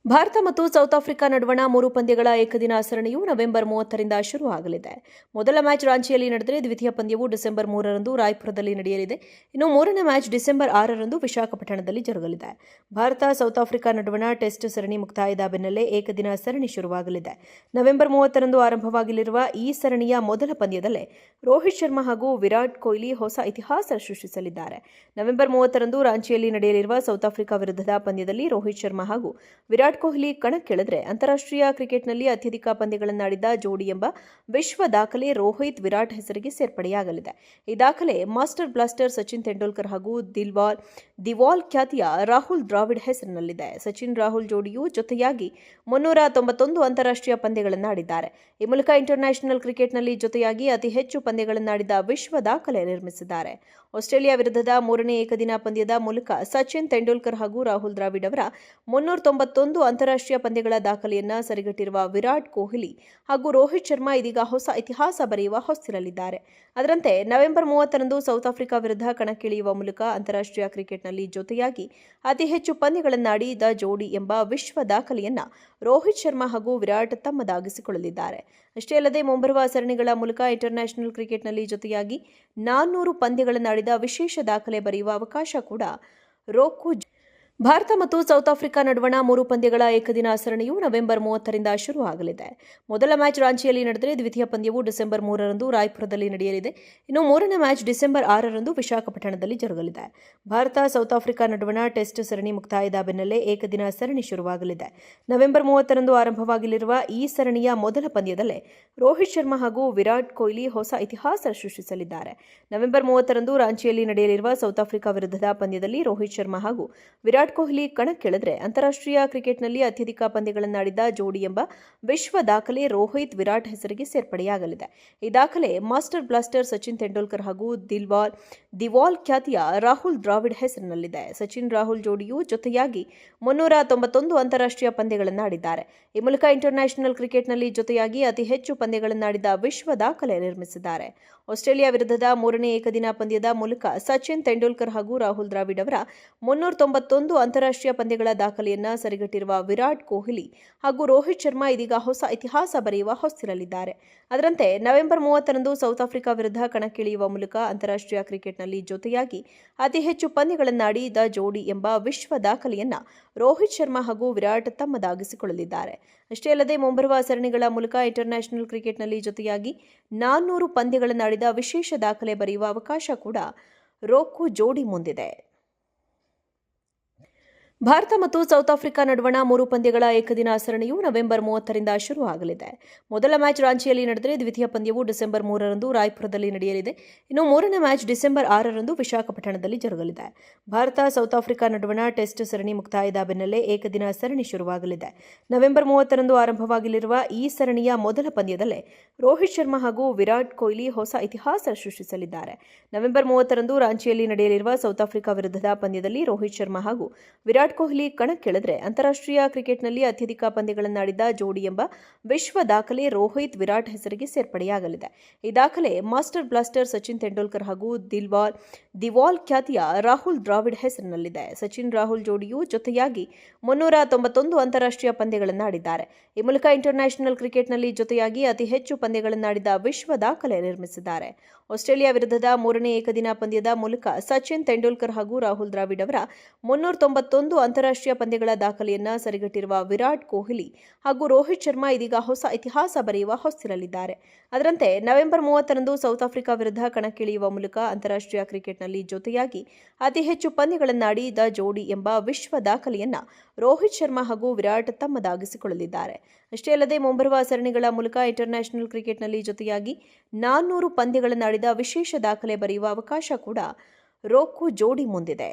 ಭಾರತ ಮತ್ತು south Africa ನಡುವಣ 3 ಪಂದ್ಯಗಳ ಏಕದಿನ ಸರಣಿಯು ನವೆಂಬರ್ 30ರಿಂದ ಶುರುವಾಗಲಿದೆ. ಮೊದಲ ಮ್ಯಾಚ್ ರಾಂಚಿಯಲ್ಲಿ ನಡೆದರೆ ದ್ವಿತೀಯ ಪಂದ್ಯವು ಡಿಸೆಂಬರ್ 3ರಂದು ರಾಯ್ಪುರದಲ್ಲಿ ನಡೆಯಲಿದೆ. ಇನ್ನು ಮೂರನೇ ಮ್ಯಾಚ್ ಡಿಸೆಂಬರ್ 6ರಂದು ವಿಶಾಖಪಟ್ಟಣದಲ್ಲಿ ಜರುಗಲಿದೆ. ಭಾರತ ಸೌತ್ ಆಫ್ರಿಕಾ ನಡುವಣ ಟೆಸ್ಟ್ ಸರಣಿ ಮುಕ್ತಾಯದ ಬೆನ್ನಲ್ಲೇ ಏಕದಿನ ಸರಣಿ ಶುರುವಾಗಲಿದೆ. ನವೆಂಬರ್ 30ರಂದು ಆರಂಭವಾಗಲಿರುವ ಈ ಸರಣಿಯ ಮೊದಲ ಪಂದ್ಯದಲ್ಲೇ ರೋಹಿತ್ ಶರ್ಮಾ ಹಾಗೂ ವಿರಾಟ್ ಕೊಹ್ಲಿ ಹೊಸ ಇತಿಹಾಸ ಸೃಷ್ಟಿಸಲಿದ್ದಾರೆ. ನವೆಂಬರ್ 30ರಂದು ರಾಂಚಿಯಲ್ಲಿ ನಡೆಯಲಿರುವ ಸೌತ್ ಆಫ್ರಿಕಾ ವಿರುದ್ಧದ ಪಂದ್ಯದಲ್ಲಿ ರೋಹಿತ್ ಶರ್ಮಾ ಹಾಗೂ ವಿರಾಟ್ ಕೊಹ್ಲಿ ಕಣಕ್ಕಿಳಿದರೆ ಅಂತಾರಾಷ್ಟ್ರೀಯ ಕ್ರಿಕೆಟ್ನಲ್ಲಿ ಅತ್ಯಧಿಕ ಪಂದ್ಯಗಳನ್ನಾಡಿದ ಜೋಡಿ ಎಂಬ ವಿಶ್ವ ದಾಖಲೆ ರೋಹಿತ್ ವಿರಾಟ್ ಹೆಸರಿಗೆ ಸೇರ್ಪಡೆಯಾಗಲಿದೆ. ಈ ದಾಖಲೆ ಮಾಸ್ಟರ್ ಬ್ಲಾಸ್ಟರ್ ಸಚಿನ್ ತೆಂಡೂಲ್ಕರ್ ಹಾಗೂ ದಿವಾಲ್ ಖ್ಯಾತಿಯ ರಾಹುಲ್ ದ್ರಾವಿಡ್ ಹೆಸರಿನಲ್ಲಿದೆ. ಸಚಿನ್ ರಾಹುಲ್ ಜೋಡಿಯು ಜೊತೆಯಾಗಿ 391 ಅಂತಾರಾಷ್ಟ್ರೀಯ ಪಂದ್ಯಗಳನ್ನಾಡಿದ್ದಾರೆ. ಈ ಮೂಲಕ ಇಂಟರ್ನ್ಯಾಷನಲ್ ಕ್ರಿಕೆಟ್ನಲ್ಲಿ ಜೊತೆಯಾಗಿ ಅತಿ ಹೆಚ್ಚು ಪಂದ್ಯಗಳನ್ನಾಡಿದ ವಿಶ್ವ ದಾಖಲೆ ನಿರ್ಮಿಸಿದ್ದಾರೆ. ಆಸ್ಟ್ರೇಲಿಯಾ ವಿರುದ್ಧದ ಮೂರನೇ ಏಕದಿನ ಪಂದ್ಯದ ಮೂಲಕ ಸಚಿನ್ ತೆಂಡೂಲ್ಕರ್ ಹಾಗೂ ರಾಹುಲ್ ದ್ರಾವಿಡ್ ಅವರ 391 ಅಂತಾರಾಷ್ಟ್ರೀಯ ಪಂದ್ಯಗಳ ದಾಖಲೆಯನ್ನ ಸರಿಗಟ್ಟಿರುವ ವಿರಾಟ್ ಕೊಹ್ಲಿ ಹಾಗೂ ರೋಹಿತ್ ಶರ್ಮಾ ಇದೀಗ ಹೊಸ ಇತಿಹಾಸ ಬರೆಯುವ ಹೊಸ್ತಿಲಲ್ಲಿದ್ದಾರೆ. ಅದರಂತೆ ನವೆಂಬರ್ 30ರಂದು ಸೌತ್ ಆಫ್ರಿಕಾ ವಿರುದ್ಧ ಕಣಕ್ಕಿಳಿಯುವ ಮೂಲಕ ಅಂತಾರಾಷ್ಟ್ರೀಯ ಕ್ರಿಕೆಟ್ನಲ್ಲಿ ಜೊತೆಯಾಗಿ ಅತಿ ಹೆಚ್ಚು ಪಂದ್ಯಗಳನ್ನಾಡಿದ ಜೋಡಿ ಎಂಬ ವಿಶ್ವ ದಾಖಲೆಯನ್ನ ರೋಹಿತ್ ಶರ್ಮಾ ಹಾಗೂ ವಿರಾಟ್ ತಮ್ಮದಾಗಿಸಿಕೊಳ್ಳಲಿದ್ದಾರೆ. ಅಷ್ಟೇ ಅಲ್ಲದೆ ಮುಂಬರುವ ಸರಣಿಗಳ ಮೂಲಕ ಇಂಟರ್ನ್ಯಾಷನಲ್ ಕ್ರಿಕೆಟ್ನಲ್ಲಿ ಜೊತೆಯಾಗಿ 400 ಪಂದ್ಯಗಳನ್ನಾಡಿದ ವಿಶೇಷ ದಾಖಲೆ ಬರೆಯುವ ಅವಕಾಶ ಕೂಡ ಭಾರತ ಮತ್ತು ಸೌತ್ ಆಫ್ರಿಕಾ ನಡುವಣ 3 ಪಂದ್ಯಗಳ ಏಕದಿನ ಸರಣಿಯು ನವೆಂಬರ್ 30ರಿಂದ ಶುರುವಾಗಲಿದೆ. ಮೊದಲ ಮ್ಯಾಚ್ ರಾಂಚಿಯಲ್ಲಿ ನಡೆದರೆ ದ್ವಿತೀಯ ಪಂದ್ಯವು ಡಿಸೆಂಬರ್ 3ರಂದು ರಾಯ್ಪುರದಲ್ಲಿ ನಡೆಯಲಿದೆ. ಇನ್ನು ಮೂರನೇ ಮ್ಯಾಚ್ ಡಿಸೆಂಬರ್ 6ರಂದು ವಿಶಾಖಪಟ್ಟಣದಲ್ಲಿ ಜರುಗಲಿದೆ. ಭಾರತ ಸೌತ್ ಆಫ್ರಿಕಾ ನಡುವಣ ಟೆಸ್ಟ್ ಸರಣಿ ಮುಕ್ತಾಯದ ಬೆನ್ನಲ್ಲೇ ಏಕದಿನ ಸರಣಿ ಶುರುವಾಗಲಿದೆ. ನವೆಂಬರ್ 30ರಂದು ಆರಂಭವಾಗಲಿರುವ ಈ ಸರಣಿಯ ಮೊದಲ ಪಂದ್ಯದಲ್ಲೇ ರೋಹಿತ್ ಶರ್ಮಾ ಹಾಗೂ ವಿರಾಟ್ ಕೊಹ್ಲಿ ಹೊಸ ಇತಿಹಾಸ ಸೃಷ್ಟಿಸಲಿದ್ದಾರೆ. ನವೆಂಬರ್ 30ರಂದು ರಾಂಚಿಯಲ್ಲಿ ನಡೆಯಲಿರುವ ಸೌತ್ ಆಫ್ರಿಕಾ ವಿರುದ್ಧದ ಪಂದ್ಯದಲ್ಲಿ ರೋಹಿತ್ ಶರ್ಮಾ ಹಾಗೂ ವಿರಾಟ್ ಕೊಹ್ಲಿ ಕಣಕ್ಕಿಳಿದರೆ ಅಂತಾರಾಷ್ಟ್ರೀಯ ಕ್ರಿಕೆಟ್ನಲ್ಲಿ ಅತ್ಯಧಿಕ ಪಂದ್ಯಗಳನ್ನಾಡಿದ ಜೋಡಿ ಎಂಬ ವಿಶ್ವ ದಾಖಲೆ ರೋಹಿತ್ ವಿರಾಟ್ ಹೆಸರಿಗೆ ಸೇರ್ಪಡೆಯಾಗಲಿದೆ. ಈ ದಾಖಲೆ ಮಾಸ್ಟರ್ ಬ್ಲಾಸ್ಟರ್ ಸಚಿನ್ ತೆಂಡೂಲ್ಕರ್ ಹಾಗೂ ದಿವಾಲ್ ಖ್ಯಾತಿಯ ರಾಹುಲ್ ದ್ರಾವಿಡ್ ಹೆಸರಿನಲ್ಲಿದೆ. ಸಚಿನ್ ರಾಹುಲ್ ಜೋಡಿಯು ಜೊತೆಯಾಗಿ 391 ಅಂತಾರಾಷ್ಟ್ರೀಯ ಪಂದ್ಯಗಳನ್ನಾಡಿದ್ದಾರೆ. ಈ ಮೂಲಕ ಇಂಟರ್ನ್ಯಾಷನಲ್ ಕ್ರಿಕೆಟ್ನಲ್ಲಿ ಜೊತೆಯಾಗಿ ಅತಿ ಹೆಚ್ಚು ಪಂದ್ಯಗಳನ್ನಾಡಿದ ವಿಶ್ವ ದಾಖಲೆ ನಿರ್ಮಿಸಿದ್ದಾರೆ. ಆಸ್ಟ್ರೇಲಿಯಾ ವಿರುದ್ಧದ ಮೂರನೇ ಏಕದಿನ ಪಂದ್ಯದ ಮೂಲಕ ಸಚಿನ್ ತೆಂಡೂಲ್ಕರ್ ಹಾಗೂ ರಾಹುಲ್ ದ್ರಾವಿಡ್ ಅವರ 391 ಅಂತಾರಾಷ್ಟ್ರೀಯ ಪಂದ್ಯಗಳ ದಾಖಲೆಯನ್ನ ಸರಿಗಟ್ಟಿರುವ ವಿರಾಟ್ ಕೊಹ್ಲಿ ಹಾಗೂ ರೋಹಿತ್ ಶರ್ಮಾ ಇದೀಗ ಹೊಸ ಇತಿಹಾಸ ಬರೆಯುವ ಹೊಸ್ತಿಲಲ್ಲಿದ್ದಾರೆ. ಅದರಂತೆ ನವೆಂಬರ್ 30ರಂದು ಸೌತ್ ಆಫ್ರಿಕಾ ವಿರುದ್ಧ ಕಣಕ್ಕಿಳಿಯುವ ಮೂಲಕ ಅಂತಾರಾಷ್ಟ್ರೀಯ ಕ್ರಿಕೆಟ್ನಲ್ಲಿ ಜೊತೆಯಾಗಿ ಅತಿ ಹೆಚ್ಚು ಪಂದ್ಯಗಳನ್ನಾಡಿದ ಜೋಡಿ ಎಂಬ ವಿಶ್ವ ದಾಖಲೆಯನ್ನ ರೋಹಿತ್ ಶರ್ಮಾ ಹಾಗೂ ವಿರಾಟ್ ತಮ್ಮದಾಗಿಸಿಕೊಳ್ಳಲಿದ್ದಾರೆ. ಅಷ್ಟೇ ಅಲ್ಲದೆ ಮುಂಬರುವ ಸರಣಿಗಳ ಮೂಲಕ ಇಂಟರ್ನ್ಯಾಷನಲ್ ಕ್ರಿಕೆಟ್ನಲ್ಲಿ ಜೊತೆಯಾಗಿ 400 ಪಂದ್ಯಗಳನ್ನಾಡಿದ ವಿಶೇಷ ದಾಖಲೆ ಬರೆಯುವ ಅವಕಾಶ ಕೂಡ ಜೋಡಿ ಮುಂದಿದೆ. ಭಾರತ ಮತ್ತು ಸೌತ್ ಆಫ್ರಿಕಾ ನಡುವಣ 3 ಪಂದ್ಯಗಳ ಏಕದಿನ ಸರಣಿಯು ನವೆಂಬರ್ 30ರಿಂದ ಶುರುವಾಗಲಿದೆ. ಮೊದಲ ಮ್ಯಾಚ್ ರಾಂಚಿಯಲ್ಲಿ ನಡೆದರೆ ದ್ವಿತೀಯ ಪಂದ್ಯವು ಡಿಸೆಂಬರ್ 3ರಂದು ರಾಯ್ಪುರದಲ್ಲಿ ನಡೆಯಲಿದೆ. ಇನ್ನು ಮೂರನೇ ಮ್ಯಾಚ್ ಡಿಸೆಂಬರ್ 6ರಂದು ವಿಶಾಖಪಟ್ಟಣದಲ್ಲಿ ಜರುಗಲಿದೆ. ಭಾರತ ಸೌತ್ ಆಫ್ರಿಕಾ ನಡುವಣ ಟೆಸ್ಟ್ ಸರಣಿ ಮುಕ್ತಾಯದ ಬೆನ್ನಲ್ಲೇ ಏಕದಿನ ಸರಣಿ ಶುರುವಾಗಲಿದೆ. ನವೆಂಬರ್ 30ರಂದು ಆರಂಭವಾಗಲಿರುವ ಈ ಸರಣಿಯ ಮೊದಲ ಪಂದ್ಯದಲ್ಲೇ ರೋಹಿತ್ ಶರ್ಮಾ ಹಾಗೂ ವಿರಾಟ್ ಕೊಹ್ಲಿ ಹೊಸ ಇತಿಹಾಸ ಸೃಷ್ಟಿಸಲಿದ್ದಾರೆ. ನವೆಂಬರ್ 30ರಂದು ರಾಂಚಿಯಲ್ಲಿ ನಡೆಯಲಿರುವ ಸೌತ್ ಆಫ್ರಿಕಾ ವಿರುದ್ಧದ ಪಂದ್ಯದಲ್ಲಿ ರೋಹಿತ್ ಶರ್ಮಾ ಹಾಗೂ ವಿರಾಟ್ ಕೊಹ್ಲಿ ಕಣಕ್ಕಿಳಿದರೆ ಅಂತಾರಾಷ್ಟ್ರೀಯ ಕ್ರಿಕೆಟ್ನಲ್ಲಿ ಅತ್ಯಧಿಕ ಪಂದ್ಯಗಳನ್ನಾಡಿದ ಜೋಡಿ ಎಂಬ ವಿಶ್ವ ದಾಖಲೆ ರೋಹಿತ್ ವಿರಾಟ್ ಹೆಸರಿಗೆ ಸೇರ್ಪಡೆಯಾಗಲಿದೆ. ಈ ದಾಖಲೆ ಮಾಸ್ಟರ್ ಬ್ಲಾಸ್ಟರ್ ಸಚಿನ್ ತೆಂಡೂಲ್ಕರ್ ಹಾಗೂ ದಿವಾಲ್ ಖ್ಯಾತಿಯ ರಾಹುಲ್ ದ್ರಾವಿಡ್ ಹೆಸರಿನಲ್ಲಿದೆ. ಸಚಿನ್ ರಾಹುಲ್ ಜೋಡಿಯು ಜೊತೆಯಾಗಿ 391 ಅಂತಾರಾಷ್ಟ್ರೀಯ ಪಂದ್ಯಗಳನ್ನಾಡಿದ್ದಾರೆ. ಈ ಮೂಲಕ ಇಂಟರ್ನ್ಯಾಷನಲ್ ಕ್ರಿಕೆಟ್ನಲ್ಲಿ ಜೊತೆಯಾಗಿ ಅತಿ ಹೆಚ್ಚು ಪಂದ್ಯಗಳನ್ನಾಡಿದ ವಿಶ್ವ ದಾಖಲೆ ನಿರ್ಮಿಸಿದ್ದಾರೆ. ಆಸ್ಟ್ರೇಲಿಯಾ ವಿರುದ್ಧದ ಮೂರನೇ ಏಕದಿನ ಪಂದ್ಯದ ಮೂಲಕ ಸಚಿನ್ ತೆಂಡೂಲ್ಕರ್ ಹಾಗೂ ರಾಹುಲ್ ದ್ರಾವಿಡ್ ಅವರ 391 ಅಂತಾರಾಷ್ಟ್ರೀಯ ಪಂದ್ಯಗಳ ದಾಖಲೆಯನ್ನ ಸರಿಗಟ್ಟಿರುವ ವಿರಾಟ್ ಕೊಹ್ಲಿ ಹಾಗೂ ರೋಹಿತ್ ಶರ್ಮಾ ಇದೀಗ ಹೊಸ ಇತಿಹಾಸ ಬರೆಯುವ ಹೊಸ್ತಿಲಲ್ಲಿದ್ದಾರೆ. ಅದರಂತೆ ನವೆಂಬರ್ 30ರಂದು ಸೌತ್ ಆಫ್ರಿಕಾ ವಿರುದ್ಧ ಕಣಕ್ಕಿಳಿಯುವ ಮೂಲಕ ಅಂತಾರಾಷ್ಟ್ರೀಯ ಕ್ರಿಕೆಟ್ನಲ್ಲಿ ಜೊತೆಯಾಗಿ ಅತಿ ಹೆಚ್ಚು ಪಂದ್ಯಗಳನ್ನಾಡಿದ ಜೋಡಿ ಎಂಬ ವಿಶ್ವ ದಾಖಲೆಯನ್ನ ರೋಹಿತ್ ಶರ್ಮಾ ಹಾಗೂ ವಿರಾಟ್ ತಮ್ಮದಾಗಿಸಿಕೊಳ್ಳಲಿದ್ದಾರೆ. ಅಷ್ಟೇ ಅಲ್ಲದೆ ಮುಂಬರುವ ಸರಣಿಗಳ ಮೂಲಕ ಇಂಟರ್ನ್ಯಾಷನಲ್ ಕ್ರಿಕೆಟ್ನಲ್ಲಿ ಜೊತೆಯಾಗಿ 400 ಪಂದ್ಯಗಳನ್ನಾಡಿದ ವಿಶೇಷ ದಾಖಲೆ ಬರೆಯುವ ಅವಕಾಶ ಕೂಡ ಜೋಡಿ ಮುಂದಿದೆ.